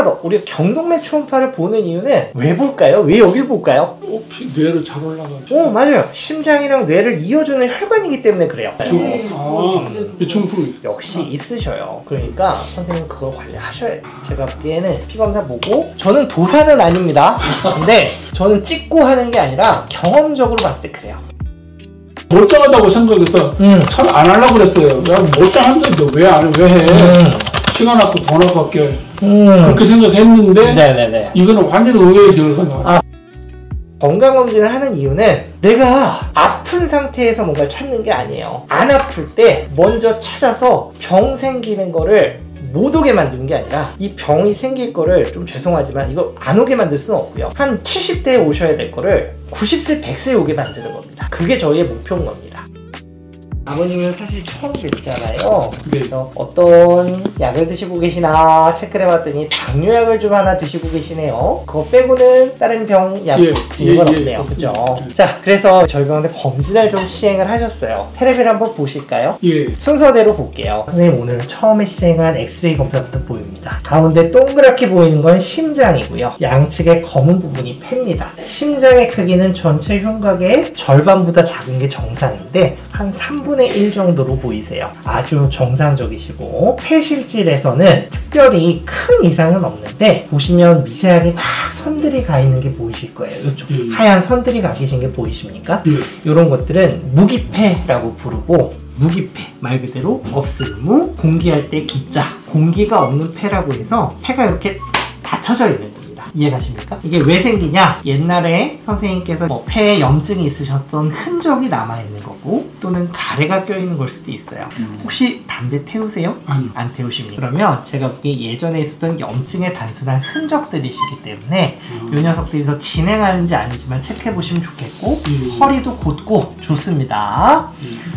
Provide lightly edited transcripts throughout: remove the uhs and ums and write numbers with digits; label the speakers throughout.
Speaker 1: 하나 더, 우리가 경동맥 초음파를 보는 이유는 왜 볼까요? 왜 여길 볼까요?
Speaker 2: 뇌로 잘 올라가죠.
Speaker 1: 맞아요. 심장이랑 뇌를 이어주는 혈관이기 때문에 그래요.
Speaker 2: 중풍이 있어요.
Speaker 1: 역시 있으셔요. 그러니까 선생님 그걸 관리하셔야 돼요. 제가 보기에는 피검사 보고, 저는 도사는 아닙니다. 근데 저는 찍고 하는 게 아니라 경험적으로 봤을 때 그래요.
Speaker 2: 멀쩡하다고 생각해서 참 안 하려고 그랬어요. 야, 멀쩡한데 왜 안 해? 왜 해? 시간 아깝고 돈 아깝게 그렇게 생각했는데
Speaker 1: 네네네.
Speaker 2: 이거는 완전히 의외의 결과가.
Speaker 1: 건강검진을 하는 이유는 내가 아픈 상태에서 뭔가를 찾는 게 아니에요. 안 아플 때 먼저 찾아서 병 생기는 거를 못 오게 만드는 게 아니라, 이 병이 생길 거를, 좀 죄송하지만 이거 안 오게 만들 수는 없고요. 한 70대에 오셔야 될 거를 90세, 100세에 오게 만드는 겁니다. 그게 저희의 목표인 겁니다. 아버님은 사실 처음 뵀잖아요. 그래서 어떤 약을 드시고 계시나 체크를 해봤더니 당뇨약을 좀 하나 드시고 계시네요. 그거 빼고는 다른 병약 드시는 건 없네요. 그죠? 자, 그래서 저희 병원에 검진을 좀 시행을 하셨어요. 테레비를 한번 보실까요? 순서대로 볼게요. 선생님, 오늘 처음에 시행한 엑스레이 검사부터 보입니다. 가운데 동그랗게 보이는 건 심장이고요. 양측의 검은 부분이 폐입니다. 심장의 크기는 전체 흉곽의 절반보다 작은 게 정상인데 한 3분의 1 정도로 보이세요. 아주 정상적이시고, 폐실질에서는 특별히 큰 이상은 없는데, 보시면 미세하게 막 선들이 가 있는 게 보이실 거예요. 이쪽 하얀 선들이 가 계신 게 보이십니까? 이런 것들은 무기폐라고 부르고, 무기폐, 말 그대로 없을무, 공기할 때 기자, 공기가 없는 폐라고 해서 폐가 이렇게 닫혀져 있는 겁니다. 이해가십니까? 이게 왜 생기냐? 옛날에 선생님께서 폐에 염증이 있으셨던 흔적이 남아있는 거고, 또는 가래가 껴있는 걸 수도 있어요. 혹시 담배 태우세요? 안 태우십니까? 그러면 제가 보기에 예전에 있었던 염증의 단순한 흔적들이시기 때문에 이 녀석들이 더 진행하는지 아니지만 체크해보시면 좋겠고, 허리도 곧고 좋습니다.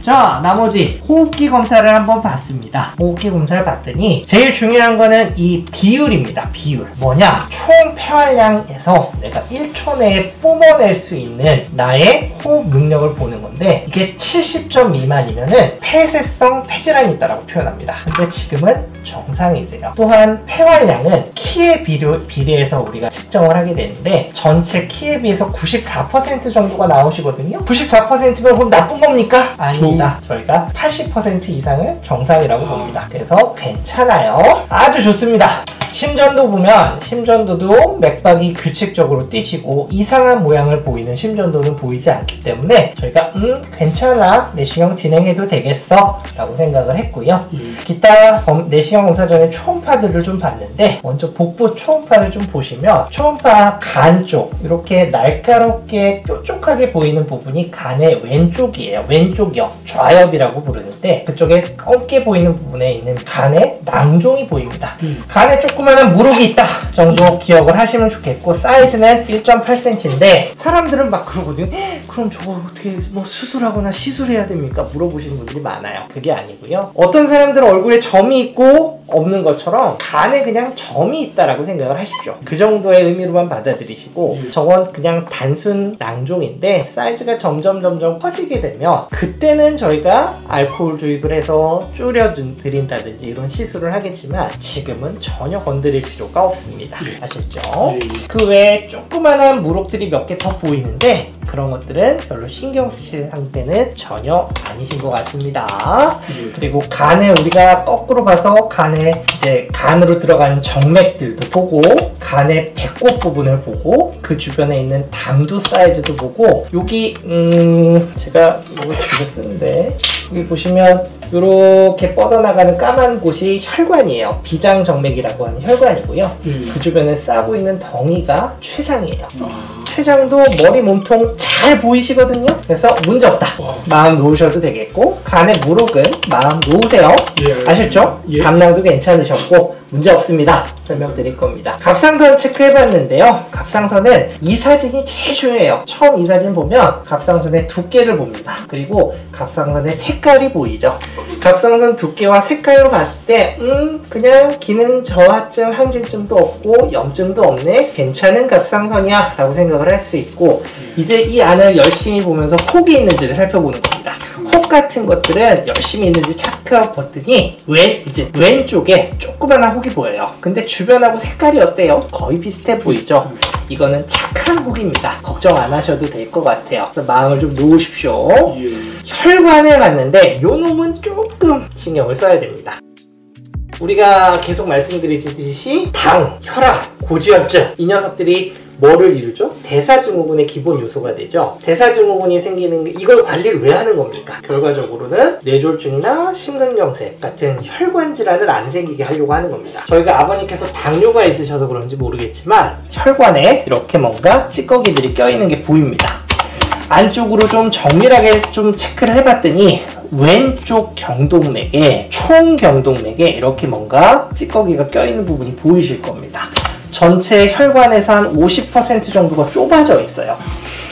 Speaker 1: 자, 나머지 호흡기 검사를 한번 봤습니다. 호흡기 검사를 봤더니 제일 중요한 거는 이 비율입니다. 비율. 뭐냐? 총 폐활량에서 내가 1초 내에 뿜어낼 수 있는 나의 호흡 능력을 보는 건데, 이게 70점 미만이면은 폐쇄성 폐질환이 있다고 표현합니다. 근데 지금은 정상이세요. 또한 폐활량은 키에 비례해서 우리가 측정을 하게 되는데, 전체 키에 비해서 94% 정도가 나오시거든요. 94%면 그럼 나쁜 겁니까? 아닙니다. 저희가 80% 이상을 정상이라고 봅니다. 그래서 괜찮아요. 아주 좋습니다. 심전도 보면, 심전도도 맥박이 규칙적으로 뛰시고 이상한 모양을 보이는 심전도는 보이지 않기 때문에 저희가 괜찮아, 내시경 진행해도 되겠어 라고 생각을 했고요. 기타 내시경 검사 전에 초음파들을 좀 봤는데, 먼저 복부 초음파를 좀 보시면, 초음파 간 쪽 이렇게 날카롭게 뾰족하게 보이는 부분이 간의 왼쪽이에요. 왼쪽이요. 좌엽이라고 부르는데, 그쪽에 검게 보이는 부분에 있는 간의 낭종이 보입니다. 간에 조그마한 무록이 있다 정도 기억을 하시면 좋겠고, 사이즈는 1.8cm인데 사람들은 막 그러거든요. 그럼 저거 어떻게 뭐 수술하거나 시술해야 됩니까? 물어보시는 분들이 많아요. 그게 아니고요. 어떤 사람들은 얼굴에 점이 있고 없는 것처럼 간에 그냥 점이 있다라고 생각을 하십시오. 그 정도의 의미로만 받아들이시고, 저건 그냥 단순 낭종인데 사이즈가 점점 커지게 되면 그때는 저희가 알코올 주입을 해서 줄여드린다든지 이런 시술을 하겠지만, 지금은 전혀 건드릴 필요가 없습니다. 아셨죠? 그 외에 조그만한 무록들이 몇 개 더 보이는데, 그런 것들은 별로 신경 쓰실 상태는 전혀 아니신 것 같습니다. 그리고 간을 우리가 거꾸로 봐서 간에 이제 간으로 들어가는 정맥들도 보고, 간의 배꼽 부분을 보고, 그 주변에 있는 담두 사이즈도 보고, 여기 제가 이거 집에 쓰는데, 여기 보시면 이렇게 뻗어나가는 까만 곳이 혈관이에요. 비장정맥이라고 하는 혈관이고요. 그 주변에 싸고 있는 덩이가 췌장이에요. 췌장도 머리 몸통 잘 보이시거든요. 그래서 문제없다. 마음 놓으셔도 되겠고, 간의 무록은 마음 놓으세요. 아셨죠? 감량도 괜찮으셨고 문제없습니다. 설명드릴 겁니다. 갑상선 체크해봤는데요. 갑상선은 이 사진이 제일 중요해요. 처음 이 사진 보면 갑상선의 두께를 봅니다. 그리고 갑상선의 색깔이 보이죠. 갑상선 두께와 색깔로 봤을 때 그냥 기능 저하증, 항진증도 없고 염증도 없네, 괜찮은 갑상선이야 라고 생각을 할 수 있고, 이제 이 안을 열심히 보면서 혹이 있는지를 살펴보는 겁니다. 혹 같은 것들은 열심히 있는지 체크해봤더니 이제 왼쪽에 조그만한 혹이 보여요. 근데 주변하고 색깔이 어때요? 거의 비슷해 보이죠? 이거는 착한 혹입니다. 걱정 안 하셔도 될 것 같아요. 그래서 마음을 좀 놓으십시오. 혈관을 봤는데 요 놈은 조금 신경을 써야 됩니다. 우리가 계속 말씀드리듯이 당, 혈압, 고지혈증 이 녀석들이 뭐를 이루죠? 대사증후군의 기본 요소가 되죠. 대사증후군이 생기는 이걸 관리를 왜 하는 겁니까? 결과적으로는 뇌졸중이나 심근경색 같은 혈관 질환을 안 생기게 하려고 하는 겁니다. 저희가 아버님께서 당뇨가 있으셔서 그런지 모르겠지만 혈관에 이렇게 뭔가 찌꺼기들이 껴있는 게 보입니다. 안쪽으로 좀 정밀하게 좀 체크를 해봤더니 왼쪽 경동맥에 총경동맥에 이렇게 뭔가 찌꺼기가 껴있는 부분이 보이실 겁니다. 전체 혈관에서 한 50% 정도가 좁아져 있어요.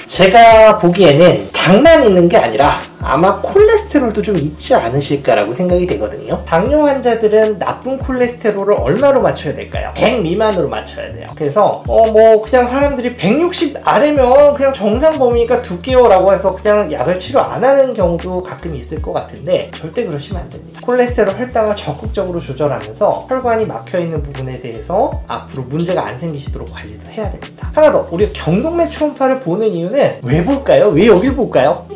Speaker 1: 제가 보기에는 당만 있는 게 아니라 아마 콜레스테롤도 좀 있지 않으실까라고 생각이 되거든요. 당뇨 환자들은 나쁜 콜레스테롤을 얼마로 맞춰야 될까요? 100 미만으로 맞춰야 돼요. 그래서 뭐 그냥 사람들이 160 아래면 그냥 정상 범위니까 두께요라고 해서 그냥 약을 치료 안 하는 경우도 가끔 있을 것 같은데 절대 그러시면 안 됩니다. 콜레스테롤 혈당을 적극적으로 조절하면서 혈관이 막혀있는 부분에 대해서 앞으로 문제가 안 생기시도록 관리도 해야 됩니다. 하나 더, 우리가 경동맥 초음파를 보는 이유는 왜 볼까요? 왜 여길 볼까요?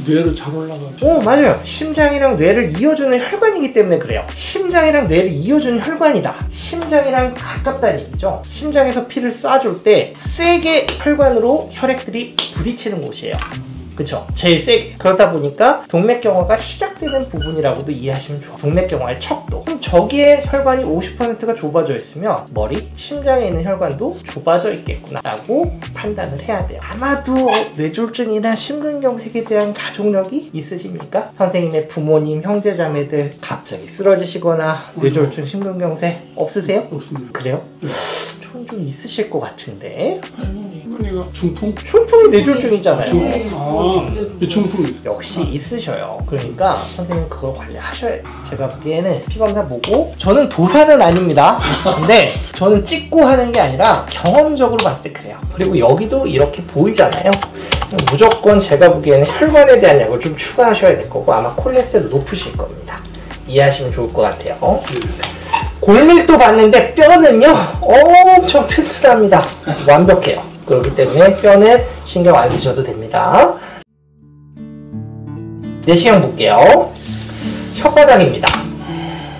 Speaker 2: 뇌를 잘 올라가죠.
Speaker 1: 맞아요. 심장이랑 뇌를 이어주는 혈관이기 때문에 그래요. 심장이랑 뇌를 이어주는 혈관이다. 심장이랑 가깝다는 얘기죠. 심장에서 피를 쏴줄 때 세게 혈관으로 혈액들이 부딪히는 곳이에요. 그쵸? 제일 세게. 그러다 보니까 동맥경화가 시작되는 부분이라고도 이해하시면 좋아요. 동맥경화의 척도. 그럼 저기에 혈관이 50%가 좁아져 있으면 머리, 심장에 있는 혈관도 좁아져 있겠구나 라고 판단을 해야 돼요. 아마도 뇌졸중이나 심근경색에 대한 가족력이 있으십니까? 선생님의 부모님, 형제자매들 갑자기 쓰러지시거나 뇌졸중, 심근경색 없으세요?
Speaker 2: 없습니다.
Speaker 1: 그래요? 좀 있으실 것 같은데.
Speaker 2: 할머니가 중풍?
Speaker 1: 중풍이 뇌졸중이잖아요.
Speaker 2: 중풍이 있어요.
Speaker 1: 역시 있으셔요. 그러니까 선생님 그걸 관리하셔야 돼요. 제가 보기에는 피검사 보고, 저는 도사는 아닙니다. 근데 저는 찍고 하는 게 아니라 경험적으로 봤을 때 그래요. 그리고 여기도 이렇게 보이잖아요. 무조건 제가 보기에는 혈관에 대한 약을 좀 추가하셔야 될 거고, 아마 콜레스테롤 높으실 겁니다. 이해하시면 좋을 것 같아요. 골밀도 봤는데 뼈는요 엄청 튼튼합니다. 완벽해요. 그렇기 때문에 뼈는 신경 안 쓰셔도 됩니다. 내시경 볼게요. 혓바닥입니다.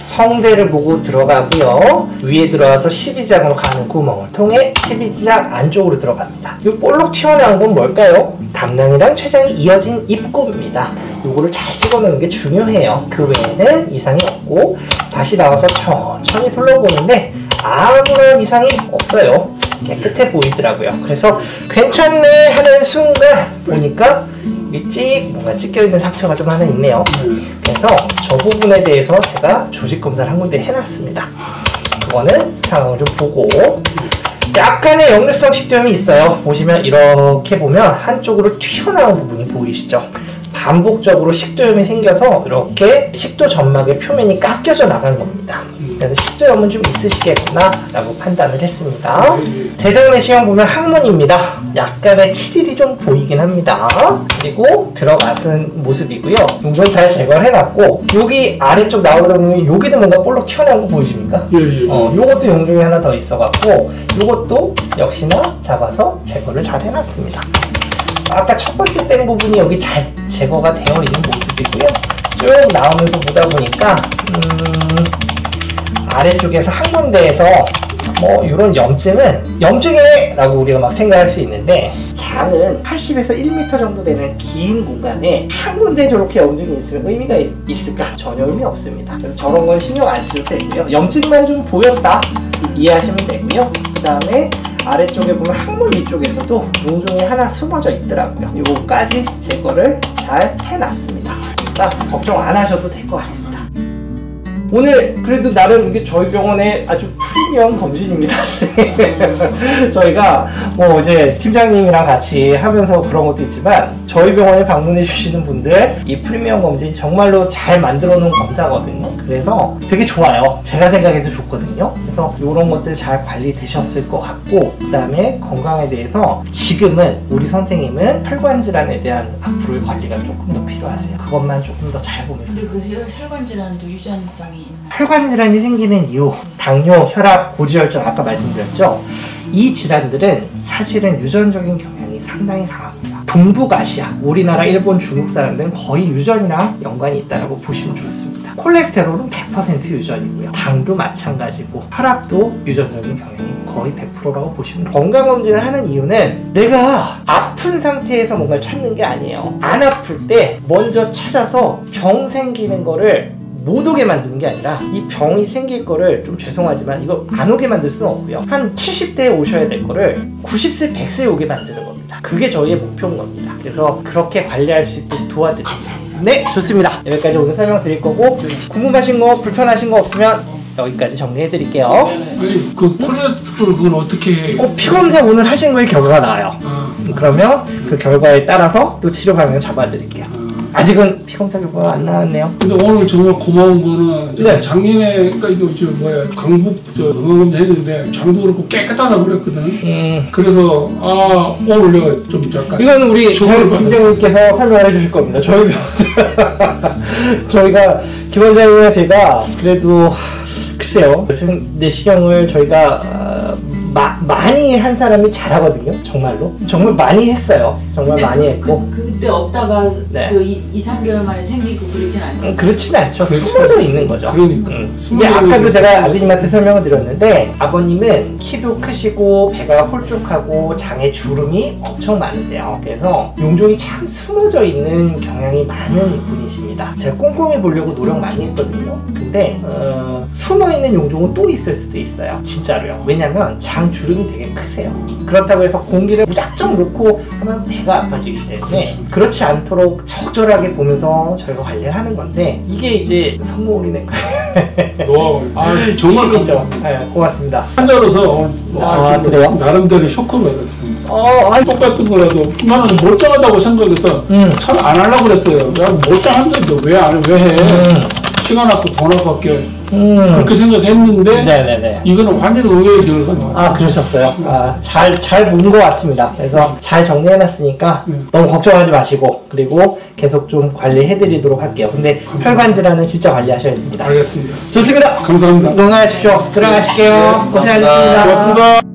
Speaker 1: 성대를 보고 들어가고요. 위에 들어와서 십이지장으로 가는 구멍을 통해 십이지장 안쪽으로 들어갑니다. 이 볼록 튀어나온 건 뭘까요? 담낭이랑 췌장이 이어진 입구입니다. 요거를 잘 찍어놓는 게 중요해요. 그 외에는 이상이 없고, 다시 나와서 천천히 둘러보는데 아무런 이상이 없어요. 깨끗해 보이더라고요. 그래서 괜찮네 하는 순간 보니까 뭔가 찢겨있는 상처가 좀 하나 있네요. 그래서 저 부분에 대해서 제가 조직 검사를 한 군데 해놨습니다. 그거는 상황을 좀 보고, 약간의 역류성 식도염이 있어요. 보시면 이렇게 보면 한쪽으로 튀어나온 부분이 보이시죠? 반복적으로 식도염이 생겨서 이렇게 식도 점막의 표면이 깎여져 나간 겁니다. 그래서 식도염은 좀 있으시겠구나 라고 판단을 했습니다. 대장 내시경 보면 항문입니다. 약간의 치질이 좀 보이긴 합니다. 그리고 들어가는 모습이고요. 용종 잘 제거를 해놨고, 여기 아래쪽 나오다 보면 여기도 뭔가 볼록 튀어나온 거 보이십니까? 요것도 용종이 하나 더 있어갖고 요것도 역시나 잡아서 제거를 잘 해놨습니다. 아까 첫 번째 뗀 부분이 여기 잘 제거가 되어 있는 모습이고요. 쭉 나오면서 보다 보니까 아래쪽에서 한 군데에서 뭐 이런 염증이네 라고 우리가 막 생각할 수 있는데, 장은 80에서 1m 정도 되는 긴 공간에 한 군데 저렇게 염증이 있으면 의미가 있을까? 전혀 의미 없습니다. 그래서 저런 건 신경 안 쓰셔도 되고요. 염증만 좀 보였다 이해하시면 되고요. 그 다음에 아래쪽에 보면 항문 위쪽에서도 용종이 하나 숨어져 있더라고요. 이거까지 제거를 잘 해놨습니다. 그러니까 걱정 안 하셔도 될 것 같습니다. 오늘 그래도 나름 이게 저희 병원의 아주 프리미엄 검진입니다. 저희가 뭐 이제 팀장님이랑 같이 하면서 그런 것도 있지만 저희 병원에 방문해 주시는 분들 이 프리미엄 검진 정말로 잘 만들어 놓은 검사거든요. 그래서 되게 좋아요. 제가 생각해도 좋거든요. 그래서 이런 것들 잘 관리되셨을 것 같고, 그 다음에 건강에 대해서 지금은 우리 선생님은 혈관 질환에 대한 앞으로의 관리가 조금 더 필요하세요. 그것만 조금 더 잘 보면 돼요.
Speaker 3: 근데 그 혈관 질환도 유전성이 있나요?
Speaker 1: 혈관 질환이 생기는 이유, 당뇨, 혈압, 고지혈증 아까 말씀드렸죠. 이 질환들은 사실은 유전적인 경향이 상당히 강합니다. 동북아시아, 우리나라, 일본, 중국 사람들은 거의 유전이랑 연관이 있다고 보시면 좋습니다. 콜레스테롤은 100% 유전이고요. 당도 마찬가지고 혈압도 유전적인 경향이 거의 100%라고 보시면 돼요. 건강검진을 하는 이유는 내가 아픈 상태에서 뭔가를 찾는 게 아니에요. 안 아플 때 먼저 찾아서 병 생기는 거를 못 오게 만드는 게 아니라 이 병이 생길 거를, 좀 죄송하지만 이거 안 오게 만들 수는 없고요. 한 70대에 오셔야 될 거를 90세, 100세에 오게 만드는 겁니다. 그게 저희의 목표인 겁니다. 그래서 그렇게 관리할 수 있도록 도와드립니다. 네, 좋습니다. 여기까지 오늘 설명드릴 거고, 궁금하신 거, 불편하신 거 없으면 여기까지 정리해 드릴게요.
Speaker 2: 아니 그 콜레스테롤 그건 어떻게?
Speaker 1: 피검사 오늘 하신 거에 결과가 나와요. 그러면 그 결과에 따라서 또 치료 방향을 잡아 드릴게요. 아직은 피검사 결과가 안 나왔네요.
Speaker 2: 근데 오늘 정말 고마운 거는
Speaker 1: 네.
Speaker 2: 작년에, 그러니까 이거 저 뭐야, 강북 저 건강검진 했는데 장도 그렇고 깨끗하다 그랬거든. 그래서 오늘 내가 좀 약간
Speaker 1: 이건 우리
Speaker 2: 조언을
Speaker 1: 팀장님께서 설명해 주실 겁니다. 저희가 김원장님과 제가 그래도 글쎄요, 지금 내시경을 저희가 많이 한 사람이 잘하거든요. 정말로 정말 많이 했어요. 정말 많이 했고
Speaker 3: 그때 없다가
Speaker 1: 네.
Speaker 3: 그 2-3개월 만에 생기고 그러진 않죠.
Speaker 1: 그렇진 않죠.
Speaker 2: 그렇죠.
Speaker 1: 숨어져 있는 거죠.
Speaker 2: 그러니까
Speaker 1: 이게 아까도 제가 아드님한테 설명을 드렸는데, 아버님은 키도 크시고 배가 홀쭉하고 장에 주름이 엄청 많으세요. 그래서 용종이 참 숨어져 있는 경향이 많은 분이십니다. 제가 꼼꼼히 보려고 노력 많이 했거든요. 근데 숨어있는 용종은 또 있을 수도 있어요. 진짜로요. 왜냐면 장 주름이 되게 크세요. 그렇다고 해서 공기를 무작정 놓고 하면 배가 아파지기 때문에 그렇지 않도록 적절하게 보면서 저희가 관리를 하는 건데, 이게 이제 선물이네.
Speaker 2: 정말
Speaker 1: 힘이죠. 네, 고맙습니다.
Speaker 2: 환자로서
Speaker 1: 그래요?
Speaker 2: 나름대로 쇼크를 받았어요. 똑같은 거라도 나는 멀쩡하다고 생각해서 참 안 하려고 그랬어요. 야, 멀쩡한데 왜 해? 시간 아깝고 돈 아깝게 그렇게 생각했는데
Speaker 1: 네네네.
Speaker 2: 이거는 완전히 의외의 결과가 나왔어요.
Speaker 1: 그러셨어요. 잘 본 것 같습니다. 그래서 잘 정리해놨으니까 너무 걱정하지 마시고, 그리고 계속 좀 관리해드리도록 할게요. 근데 혈관 질환은 진짜 관리하셔야 됩니다.
Speaker 2: 알겠습니다.
Speaker 1: 좋습니다.
Speaker 2: 감사합니다.
Speaker 1: 건강하십시오. 들어가실게요. 고생하셨습니다.
Speaker 2: 고맙습니다.